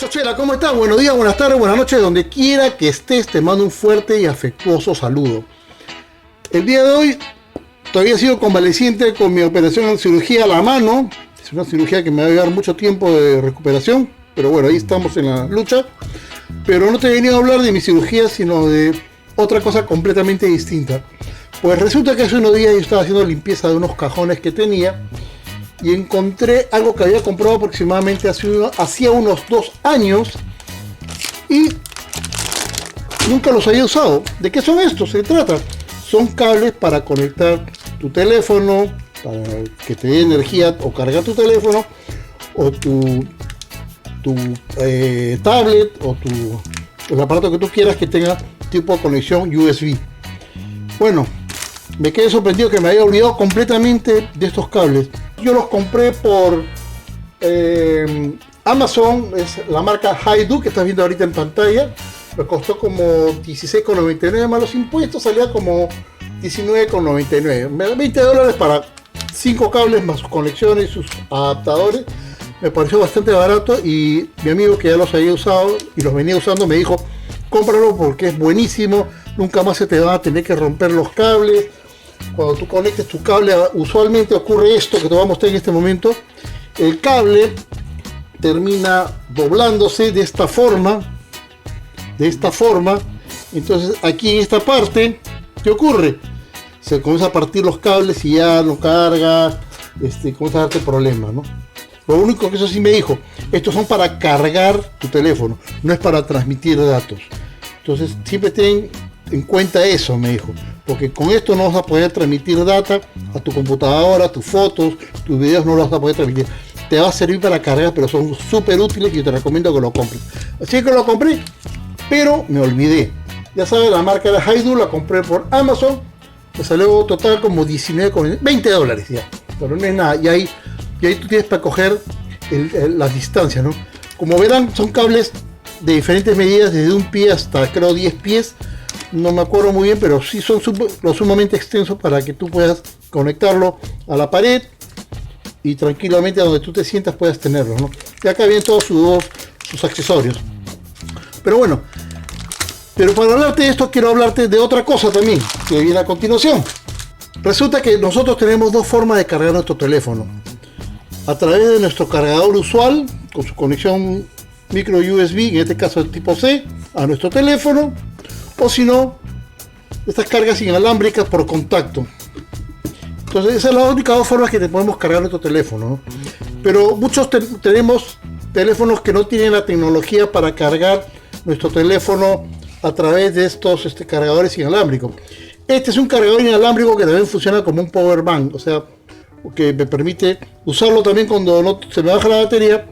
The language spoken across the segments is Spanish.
Porchela, ¿cómo estás? Buenos días, buenas tardes, buenas noches, donde quiera que estés, te mando un fuerte y afectuoso saludo. El día de hoy todavía sigo convaleciente con mi operación en cirugía a la mano. Es una cirugía que me va a llevar mucho tiempo de recuperación, pero bueno, ahí estamos en la lucha. Pero no te he venido a hablar de mi cirugía, sino de otra cosa completamente distinta. Pues resulta que hace unos días yo estaba haciendo limpieza de unos cajones que tenía y encontré algo que había comprado aproximadamente hacía unos 2 años y nunca los había usado. ¿De qué son estos? Se trata. Son cables para conectar tu teléfono, para que te dé energía o cargar tu teléfono, o tu tablet, o el aparato que tú quieras que tenga tipo de conexión USB. Bueno, me quedé sorprendido que me había olvidado completamente de estos cables. Yo los compré por Amazon, es la marca Haidu que estás viendo ahorita en pantalla. Me costó como $16,99 más los impuestos, salía como $19,99. $20 para 5 cables más sus conexiones y sus adaptadores. Me pareció bastante barato y mi amigo que ya los había usado y los venía usando me dijo: cómpralo porque es buenísimo, nunca más se te van a tener que romper los cables. Cuando tú conectes tu cable, usualmente ocurre esto que te voy a mostrar en este momento. El cable termina doblándose de esta forma. Entonces aquí en esta parte, ¿qué ocurre? Se comienza a partir los cables y ya no carga, comienza a darte problemas, ¿no? Lo único que eso sí me dijo: estos son para cargar tu teléfono, no es para transmitir datos. Entonces siempre ten en cuenta eso, me dijo, porque con esto no vas a poder transmitir data a tu computadora, tus fotos, tus videos no los vas a poder transmitir. Te va a servir para cargar, pero son súper útiles y yo te recomiendo que lo compres. Así que lo compré, pero me olvidé. Ya sabes, la marca de Haidu la compré por Amazon, me salió total como $19,20 ya, pero no es nada. Y ahí tú tienes para coger las distancias, ¿no? Como verán, son cables de diferentes medidas, desde un pie hasta creo 10 pies. No me acuerdo muy bien, pero sí son lo sumamente extensos para que tú puedas conectarlo a la pared y tranquilamente a donde tú te sientas puedas tenerlo, ¿no? Y acá vienen todos sus accesorios. Pero bueno, para hablarte de esto quiero hablarte de otra cosa también, que viene a continuación. Resulta que nosotros tenemos 2 formas de cargar nuestro teléfono: a través de nuestro cargador usual, con su conexión micro USB, en este caso de tipo C, a nuestro teléfono, o si no, estas cargas inalámbricas por contacto. Entonces esa es la única 2 formas que te podemos cargar nuestro teléfono, ¿no? Pero muchos tenemos teléfonos que no tienen la tecnología para cargar nuestro teléfono a través de estos cargadores inalámbricos. Este es un cargador inalámbrico que también funciona como un power bank, o sea, que me permite usarlo también cuando se me baja la batería,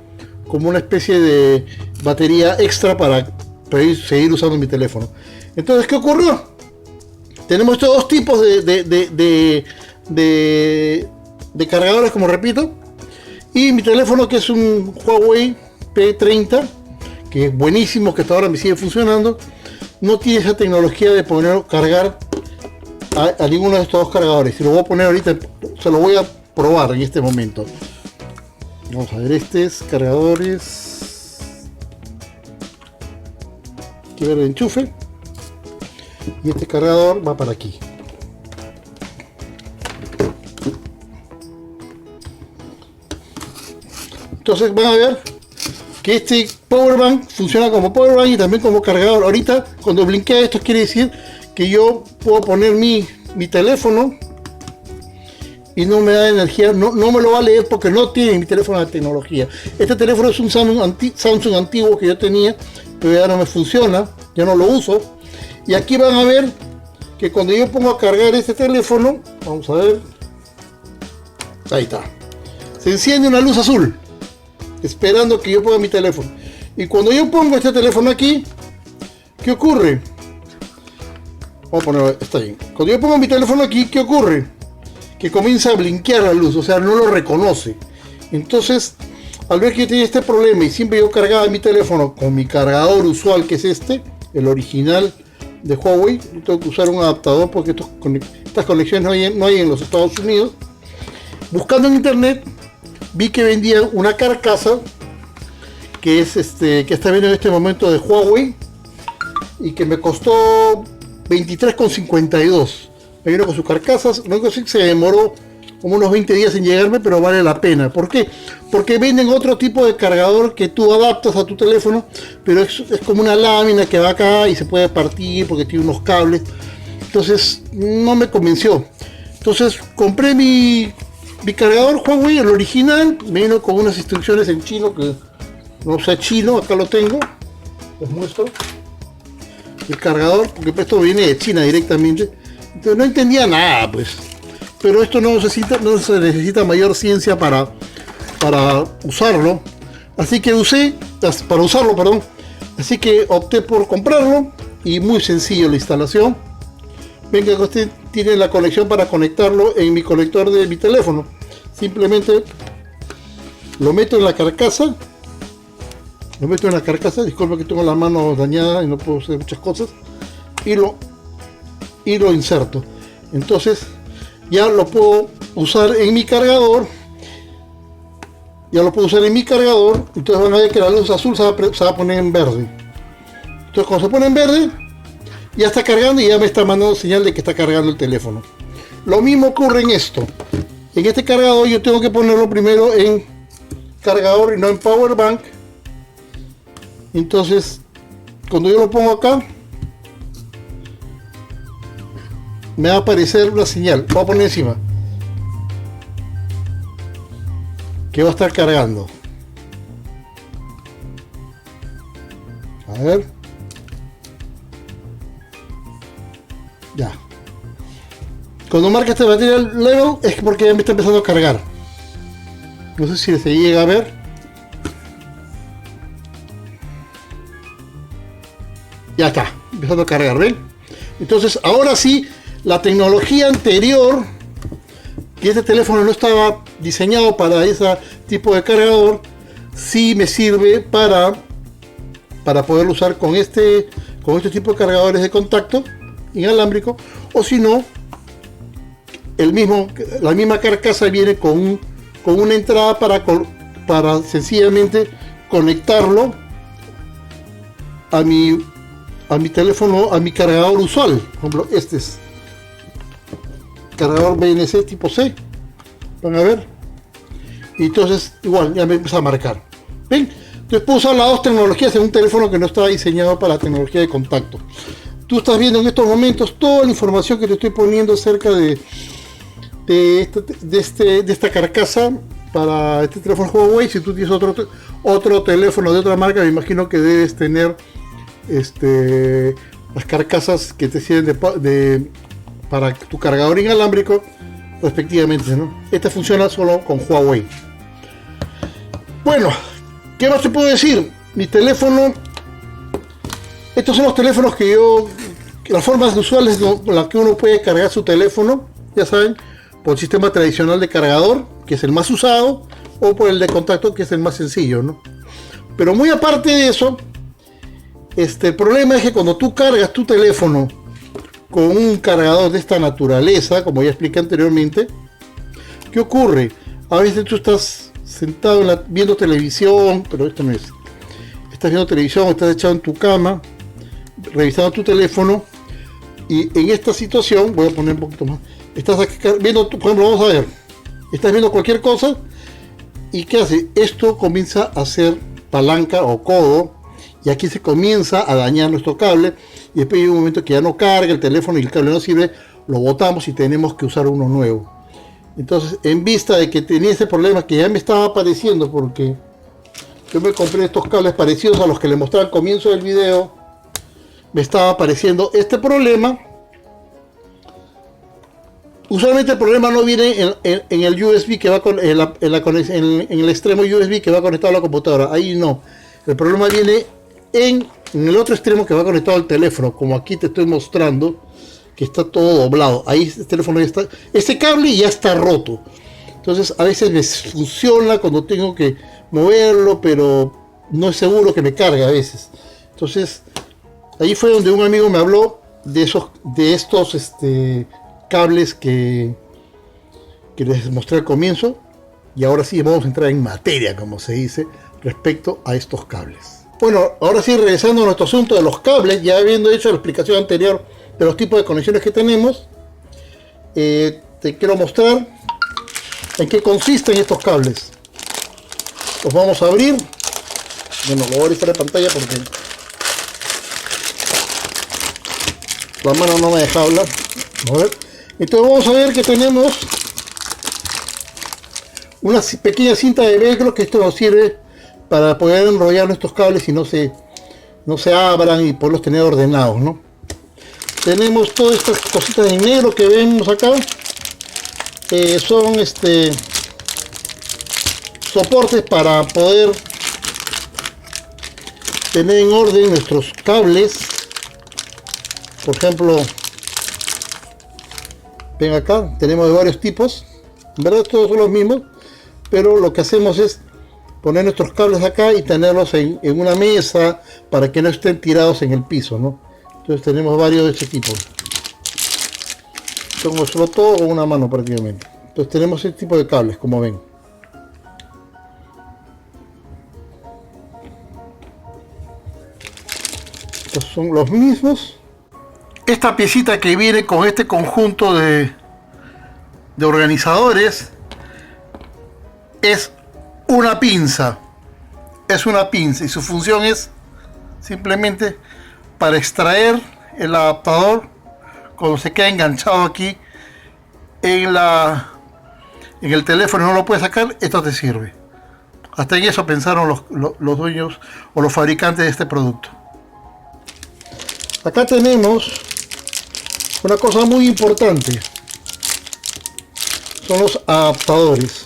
como una especie de batería extra para seguir usando mi teléfono. Entonces, ¿qué ocurrió? Tenemos estos 2 tipos de cargadores, como repito, y mi teléfono, que es un Huawei P30, que es buenísimo, que hasta ahora me sigue funcionando, no tiene esa tecnología de cargar a ninguno de estos 2 cargadores. Si lo voy a poner ahorita, se lo voy a probar en este momento. Vamos a ver, cargadores, quiero ver el enchufe, y este cargador va para aquí. Entonces van a ver que este powerbank funciona como powerbank y también como cargador. Ahorita cuando blinquea esto quiere decir que yo puedo poner mi teléfono y no me da energía, no me lo va a leer porque no tiene mi teléfono la tecnología. Este teléfono es un Samsung antiguo que yo tenía, pero ya no me funciona, ya no lo uso. Y aquí van a ver que cuando yo pongo a cargar este teléfono, vamos a ver, ahí está, se enciende una luz azul esperando que yo ponga mi teléfono. Y cuando yo pongo este teléfono aquí, ¿qué ocurre? Vamos a ponerlo, está bien. Cuando yo pongo mi teléfono aquí, ¿qué ocurre? Que comienza a blinquear la luz, o sea, no lo reconoce. Entonces, al ver que yo tenía este problema y siempre yo cargaba mi teléfono con mi cargador usual, que es el original de Huawei, yo tengo que usar un adaptador porque estas conexiones no hay en los Estados Unidos. Buscando en internet, vi que vendían una carcasa que es que está viendo en este momento de Huawei y que me costó 23,52. Me vino con sus carcasas. Lo único que sí se demoró como unos 20 días en llegarme, pero vale la pena. ¿Por qué? Porque venden otro tipo de cargador que tú adaptas a tu teléfono, pero es como una lámina que va acá y se puede partir porque tiene unos cables. Entonces no me convenció. Entonces compré mi cargador Huawei, el original. Me vino con unas instrucciones en chino, que no sé chino, acá lo tengo. Les muestro. El cargador, porque esto viene de China directamente. Entonces no entendía nada, pues. Pero esto no se necesita mayor ciencia para usarlo. Así que Así que opté por comprarlo y muy sencillo la instalación. Venga, que usted tiene la conexión para conectarlo en mi conector de mi teléfono. Simplemente lo meto en la carcasa. Disculpa que tengo la mano dañada y no puedo hacer muchas cosas. Y lo inserto. Entonces ya lo puedo usar en mi cargador. Entonces van a ver que la luz azul se va a poner en verde. Entonces cuando se pone en verde, ya está cargando y ya me está mandando señal de que está cargando el teléfono. Lo mismo ocurre en esto. En este cargador yo tengo que ponerlo primero en cargador y no en power bank. Entonces cuando yo lo pongo acá, me va a aparecer una señal. Voy a poner encima que va a estar cargando. A ver. Ya. Cuando marca este material level es porque ya me está empezando a cargar. No sé si se llega a ver. Ya está, empezando a cargar, ¿ven? Entonces ahora sí, la tecnología anterior, que este teléfono no estaba diseñado para ese tipo de cargador, sí me sirve para poderlo usar con este tipo de cargadores de contacto inalámbrico, o si no, la misma carcasa viene con una entrada para sencillamente conectarlo a mi teléfono, a mi cargador usual. Por ejemplo, este es cargador BNC tipo C. Van a ver. Y entonces igual ya me empieza a marcar. ¿Ven? Entonces puedo usar las dos tecnologías en un teléfono que no estaba diseñado para la tecnología de contacto. Tú estás viendo en estos momentos toda la información que te estoy poniendo acerca de esta carcasa para este teléfono Huawei. Si tú tienes otro teléfono de otra marca, me imagino que debes tener las carcasas que te sirven para tu cargador inalámbrico respectivamente, ¿no? Esta funciona solo con Huawei. Bueno, ¿qué más te puedo decir? Mi teléfono, estos son los teléfonos las formas usuales con las que uno puede cargar su teléfono, ya saben, por el sistema tradicional de cargador, que es el más usado, o por el de contacto, que es el más sencillo, ¿no? Pero muy aparte de eso, el problema es que cuando tú cargas tu teléfono con un cargador de esta naturaleza, como ya expliqué anteriormente, ¿qué ocurre? A veces tú estás sentado viendo televisión, pero esto no es. Estás viendo televisión, estás echado en tu cama, revisando tu teléfono, y en esta situación, voy a poner un poquito más, estás viendo, por ejemplo, vamos a ver, estás viendo cualquier cosa, y ¿qué hace? Esto comienza a ser palanca o codo, y aquí se comienza a dañar nuestro cable, y después llega un momento que ya no carga el teléfono y el cable no sirve, lo botamos y tenemos que usar uno nuevo. Entonces, en vista de que tenía ese problema que ya me estaba apareciendo, porque yo me compré estos cables parecidos a los que les mostré al comienzo del video, me estaba apareciendo este problema. Usualmente el problema no viene en el USB que va en el extremo USB que va conectado a la computadora, ahí no. El problema viene en el otro extremo que va conectado al teléfono, como aquí te estoy mostrando, que está todo doblado. Ahí este teléfono ya está, este cable ya está roto. Entonces a veces me funciona cuando tengo que moverlo, pero no es seguro que me cargue a veces. Entonces ahí fue donde un amigo me habló de estos cables que les mostré al comienzo. Y ahora sí vamos a entrar en materia, como se dice, respecto a estos cables. Bueno, ahora sí, regresando a nuestro asunto de los cables, ya habiendo hecho la explicación anterior de los tipos de conexiones que tenemos, te quiero mostrar en qué consisten estos cables. Los vamos a abrir. Bueno, lo voy a abrir en la pantalla porque la mano no me deja hablar. A ver. Entonces vamos a ver que tenemos una pequeña cinta de velcro, que esto nos sirve para poder enrollar nuestros cables y no se abran y poderlos tener ordenados, ¿no? Tenemos todas estas cositas en negro que vemos acá, son soportes para poder tener en orden nuestros cables. Por ejemplo, ven acá, tenemos de varios tipos, en verdad todos son los mismos, pero lo que hacemos es poner nuestros cables acá y tenerlos en una mesa para que no estén tirados en el piso, ¿no? Entonces tenemos varios de este tipo. Tengo solo todo con una mano prácticamente. Entonces tenemos este tipo de cables, como ven. Estos son los mismos. Esta piecita que viene con este conjunto de organizadores es una pinza. Es una pinza y su función es simplemente para extraer el adaptador cuando se queda enganchado aquí en el teléfono y no lo puedes sacar. Esto te sirve. Hasta en eso pensaron los dueños o los fabricantes de este producto. Acá tenemos una cosa muy importante. Son los adaptadores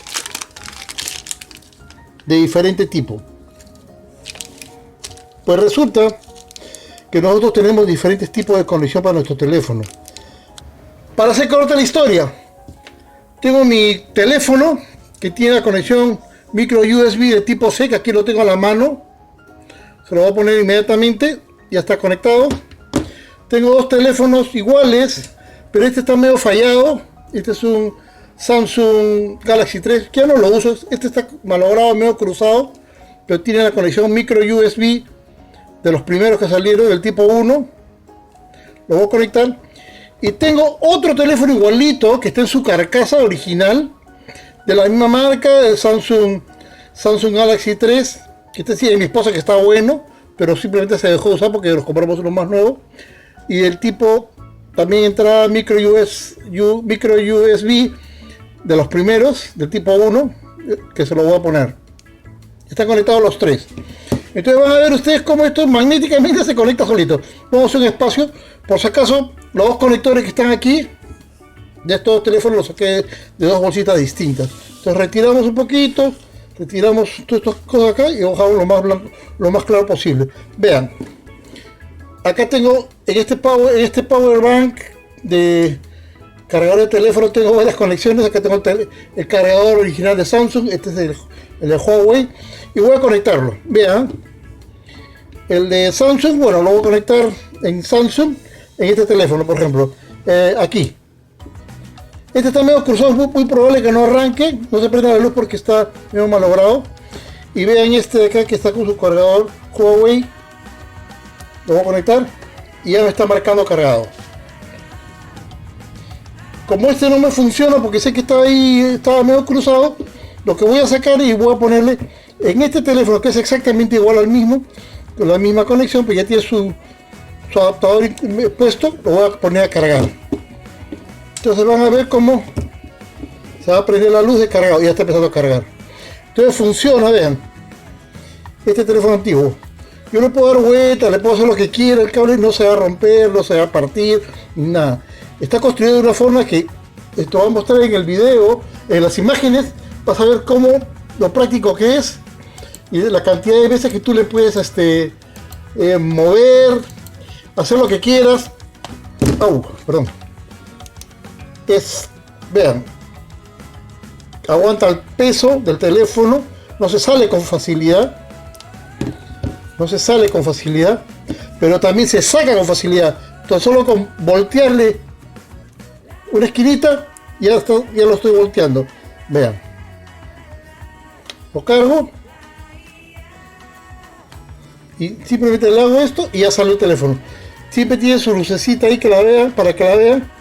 de diferente tipo. Pues resulta que nosotros tenemos diferentes tipos de conexión para nuestro teléfono. Para hacer corta la historia, tengo mi teléfono que tiene la conexión micro USB de tipo C, que aquí lo tengo a la mano. Se lo voy a poner inmediatamente, ya está conectado. Tengo dos teléfonos iguales, pero este está medio fallado. Este es un Samsung Galaxy 3, que ya no lo uso. Este está malogrado, medio cruzado, pero tiene la conexión micro USB de los primeros que salieron, del tipo 1. Lo voy a conectar. Y tengo otro teléfono igualito que está en su carcasa original, de la misma marca, el Samsung Galaxy 3, que este sí de mi esposa, que está bueno, pero simplemente se dejó de usar porque los compramos uno más nuevo. Y del tipo también entrada micro USB de los primeros, del tipo 1, que se lo voy a poner. Están conectados los tres. Entonces van a ver ustedes cómo esto magnéticamente se conecta solito. Vamos a hacer un espacio. Por si acaso, los dos conectores que están aquí, de estos teléfonos los saqué de dos bolsitas distintas. Entonces retiramos un poquito, retiramos todas estas cosas acá y bajamos lo más claro posible. Vean, acá tengo en este power bank de cargador de teléfono, tengo varias conexiones. Acá tengo el cargador original de Samsung, este es el de Huawei, y voy a conectarlo. Vean, el de Samsung, bueno, lo voy a conectar en Samsung, en este teléfono, por ejemplo, aquí. Este está medio cruzado, es muy probable que no arranque, no se prenda la luz porque está medio malogrado. Y vean este de acá que está con su cargador Huawei, lo voy a conectar y ya me está marcando cargado. Como este no me funciona porque sé que estaba medio cruzado, lo que voy a sacar y voy a ponerle en este teléfono, que es exactamente igual al mismo, con la misma conexión, pero ya tiene su adaptador puesto, lo voy a poner a cargar. Entonces van a ver cómo se va a prender la luz de cargado, ya está empezando a cargar. Entonces funciona, vean, este teléfono antiguo. Yo le puedo dar vuelta, le puedo hacer lo que quiera, el cable no se va a romper, no se va a partir, nada. Está construido de una forma que esto va a mostrar en el video, en las imágenes, vas a ver cómo lo práctico que es y la cantidad de veces que tú le puedes mover, hacer lo que quieras. Perdón. Vean, aguanta el peso del teléfono, no se sale con facilidad. No se sale con facilidad, pero también se saca con facilidad. Entonces solo con voltearle una esquinita ya lo estoy volteando. Vean, lo cargo Y simplemente le hago esto y ya sale el teléfono. Siempre tiene su lucecita ahí que la vean, para que la vean.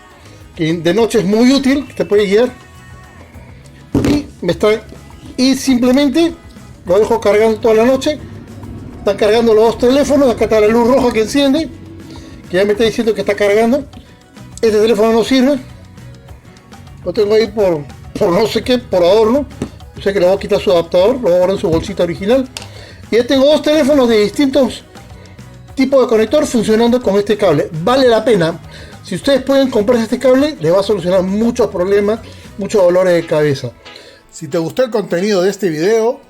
Que de noche es muy útil, que te puede guiar. Y simplemente lo dejo cargando toda la noche. Están cargando los dos teléfonos. Acá está la luz roja que enciende, que ya me está diciendo que está cargando. Este teléfono no sirve, lo tengo ahí por no sé qué, por adorno. O sea que le voy a quitar su adaptador, lo voy a guardar en su bolsita original. Y ya tengo dos teléfonos de distintos tipos de conector funcionando con este cable. Vale la pena. Si ustedes pueden comprarse este cable, les va a solucionar muchos problemas, muchos dolores de cabeza. Si te gustó el contenido de este video,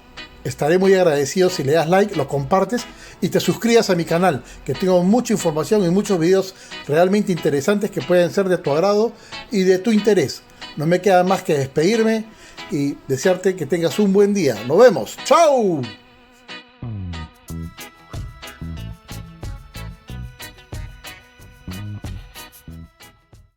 estaré muy agradecido si le das like, lo compartes y te suscribas a mi canal, que tengo mucha información y muchos videos realmente interesantes que pueden ser de tu agrado y de tu interés. No me queda más que despedirme y desearte que tengas un buen día. ¡Nos vemos! ¡Chao!